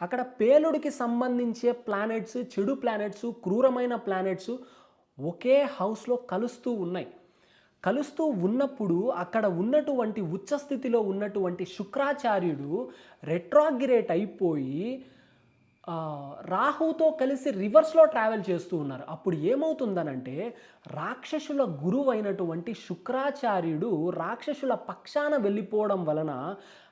అక్కడ పేలుడికి సంబంధించే ప్లానెట్స్, చెడు ప్లానెట్స్, క్రూరమైన ప్లానెట్స్ ఒకే హౌస్‌లో కలుస్తూ ఉన్నాయి. కలుస్తూ ఉన్నప్పుడు అక్కడ ఉన్నటువంటి ఉచ్చ స్థితిలో ఉన్నటువంటి శుక్రాచార్యుడు రెట్రాగ్రేట్ అయిపోయి రాహుతో కలిసి రివర్స్‌లో ట్రావెల్ చేస్తూ ఉన్నారు. అప్పుడు ఏమవుతుందనంటే రాక్షసుల గురువైనటువంటి శుక్రాచార్యుడు రాక్షసుల పక్షాన వెళ్ళిపోవడం వలన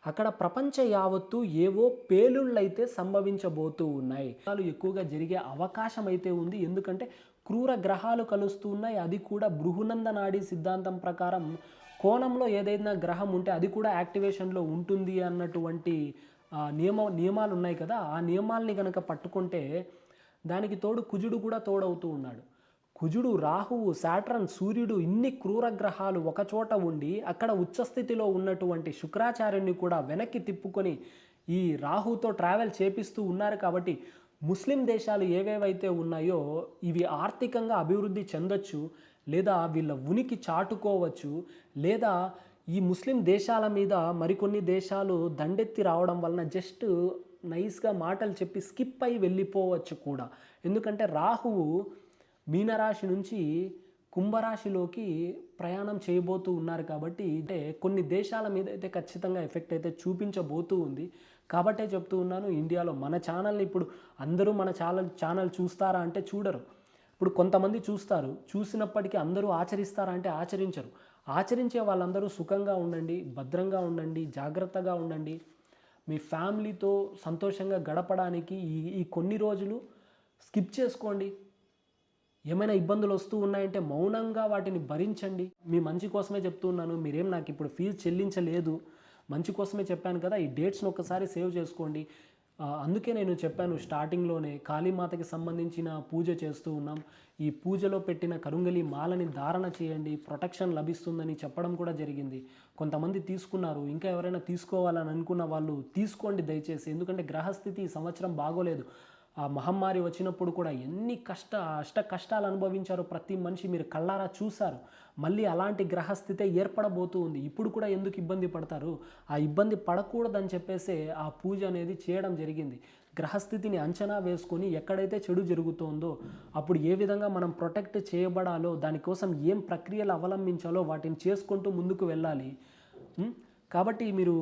అక్కడ ప్రపంచ యావత్తు ఏవో పేలుళ్ళైతే సంభవించబోతూ ఉన్నాయి. ఎక్కువగా జరిగే అవకాశం అయితే ఉంది. ఎందుకంటే క్రూర గ్రహాలు కలుస్తూ ఉన్నాయి. అది కూడా బృహనంద నాడీ సిద్ధాంతం ప్రకారం కోణంలో ఏదైనా గ్రహం ఉంటే అది కూడా యాక్టివేషన్‌లో ఉంటుంది అన్నటువంటి నియమాలు ఉన్నాయి కదా! ఆ నియమాల్ని గనక పట్టుకుంటే దానికి తోడు కుజుడు కూడా తోడవుతూ ఉన్నాడు. కుజుడు, రాహువు, సాటర్న్, సూర్యుడు ఇన్ని క్రూర గ్రహాలు ఒకచోట ఉండి అక్కడ ఉచ్చస్థితిలో ఉన్నటువంటి శుక్రాచార్యుడిని కూడా వెనక్కి తిప్పుకొని ఈ రాహుతో ట్రావెల్ చేపిస్తూ ఉన్నారు కాబట్టి ముస్లిం దేశాలు ఏవేవైతే ఉన్నాయో ఇవి ఆర్థికంగా అభివృద్ధి చెందొచ్చు, లేదా వీళ్ళ ఉనికి చాటుకోవచ్చు, లేదా ఈ ముస్లిం దేశాల మీద మరికొన్ని దేశాలు దండెత్తి రావడం వలన జస్ట్ నైస్‌గా మాటలు చెప్పి స్కిప్ అయ్యి వెళ్ళిపోవచ్చు కూడా. ఎందుకంటే రాహువు మీనరాశి నుంచి కుంభరాశిలోకి ప్రయాణం చేయబోతూ ఉన్నారు కాబట్టి అంటే కొన్ని దేశాల మీద అయితే ఖచ్చితంగా ఎఫెక్ట్ అయితే చూపించబోతూ ఉంది. కాబట్టే చెప్తూ ఉన్నాను ఇండియాలో మన ఛానల్‌ని ఇప్పుడు అందరూ మన ఛానల్ చూస్తారా అంటే చూడరు. ఇప్పుడు కొంతమంది చూస్తారు. చూసినప్పటికీ అందరూ ఆచరిస్తారా అంటే ఆచరించరు. ఆచరించే వాళ్ళందరూ సుఖంగా ఉండండి, భద్రంగా ఉండండి, జాగ్రత్తగా ఉండండి. మీ ఫ్యామిలీతో సంతోషంగా గడపడానికి ఈ కొన్ని రోజులు స్కిప్ చేసుకోండి. ఏమైనా ఇబ్బందులు వస్తూ ఉన్నాయంటే మౌనంగా వాటిని భరించండి. మీ మంచి కోసమే చెప్తూ ఉన్నాను. మీరేం నాకు ఇప్పుడు ఫీజు చెల్లించలేదు. మంచి కోసమే చెప్పాను కదా! ఈ డేట్స్‌ని ఒక్కసారి సేవ్ చేసుకోండి. అందుకే నేను చెప్పాను స్టార్టింగ్‌లోనే కాళీమాతకి సంబంధించిన పూజ చేస్తూ ఉన్నాం. ఈ పూజలో పెట్టిన కరుంగలి మాలని ధారణ చేయండి, ప్రొటెక్షన్ లభిస్తుందని చెప్పడం కూడా జరిగింది. కొంతమంది తీసుకున్నారు. ఇంకా ఎవరైనా తీసుకోవాలని అనుకున్న వాళ్ళు తీసుకోండి దయచేసి. ఎందుకంటే గ్రహస్థితి ఈ సంవత్సరం బాగోలేదు. ఆ మహమ్మారి వచ్చినప్పుడు కూడా ఎన్ని అష్ట కష్టాలు అనుభవించారో ప్రతి మనిషి మీరు కళ్ళారా చూశారు. మళ్ళీ అలాంటి గ్రహస్థితే ఏర్పడబోతూ ఉంది. ఇప్పుడు కూడా ఎందుకు ఇబ్బంది పడతారు? ఆ ఇబ్బంది పడకూడదని చెప్పేసే ఆ పూజ అనేది చేయడం జరిగింది. గ్రహస్థితిని అంచనా వేసుకొని ఎక్కడైతే చెడు జరుగుతోందో అప్పుడు ఏ విధంగా మనం ప్రొటెక్ట్ చేయబడాలో దానికోసం ఏం ప్రక్రియలు అవలంబించాలో వాటిని చేసుకుంటూ ముందుకు వెళ్ళాలి. కాబట్టి మీరు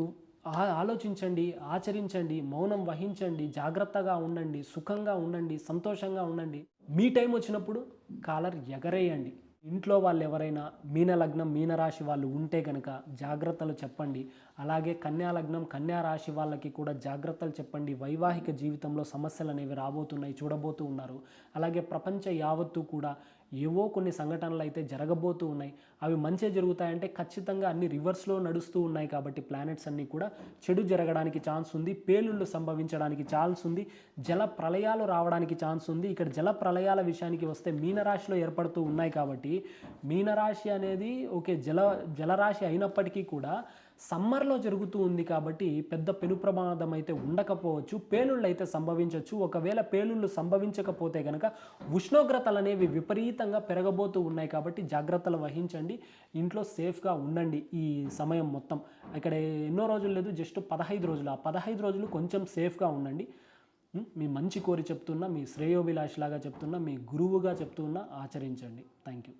ఆలోచించండి, ఆచరించండి, మౌనం వహించండి, జాగ్రత్తగా ఉండండి, సుఖంగా ఉండండి, సంతోషంగా ఉండండి. మీ టైం వచ్చినప్పుడు కాలర్ ఎగరేయండి. ఇంట్లో వాళ్ళు ఎవరైనా మీనలగ్నం, మీనరాశి వాళ్ళు ఉంటే కనుక జాగ్రత్తలు చెప్పండి. అలాగే కన్యా లగ్నం, కన్యా రాశి వాళ్ళకి కూడా జాగ్రత్తలు చెప్పండి. వైవాహిక జీవితంలో సమస్యలు అనేవి రాబోతున్నాయి, చూడబోతూ ఉన్నారు. అలాగే ప్రపంచ యావత్తు కూడా ఏవో కొన్ని సంఘటనలు అయితే జరగబోతూ ఉన్నాయి. అవి మంచి జరుగుతాయంటే ఖచ్చితంగా అన్ని రివర్స్‌లో నడుస్తూ ఉన్నాయి కాబట్టి ప్లానెట్స్ అన్నీ కూడా చెడు జరగడానికి ఛాన్స్ ఉంది. పేలుళ్ళు సంభవించడానికి ఛాన్స్ ఉంది. జల ప్రళయాలు రావడానికి ఛాన్స్ ఉంది. ఇక్కడ జల ప్రళయాల విషయానికి వస్తే మీనరాశిలో ఏర్పడుతూ ఉన్నాయి కాబట్టి మీనరాశి అనేది ఓకే జలరాశి అయినప్పటికీ కూడా సమ్మర్‌లో జరుగుతూ ఉంది కాబట్టి పెద్ద పెను ప్రమాదం అయితే ఉండకపోవచ్చు. పేలుళ్ళు అయితే సంభవించవచ్చు. ఒకవేళ పేలుళ్ళు సంభవించకపోతే గనక ఉష్ణోగ్రతలు అనేవి విపరీతంగా పెరగబోతూ ఉన్నాయి కాబట్టి జాగ్రత్తలు వహించండి. ఇంట్లో సేఫ్‌గా ఉండండి ఈ సమయం మొత్తం. ఇక్కడ ఎన్నో రోజులు లేదు, జస్ట్ 15 రోజులు. ఆ 15 రోజులు కొంచెం సేఫ్‌గా ఉండండి. మీ మంచి కోరి చెప్తున్నా, మీ శ్రేయోభిలాషిలాగా చెప్తున్నా, మీ గురువుగా చెప్తున్నా ఆచరించండి. Thank you.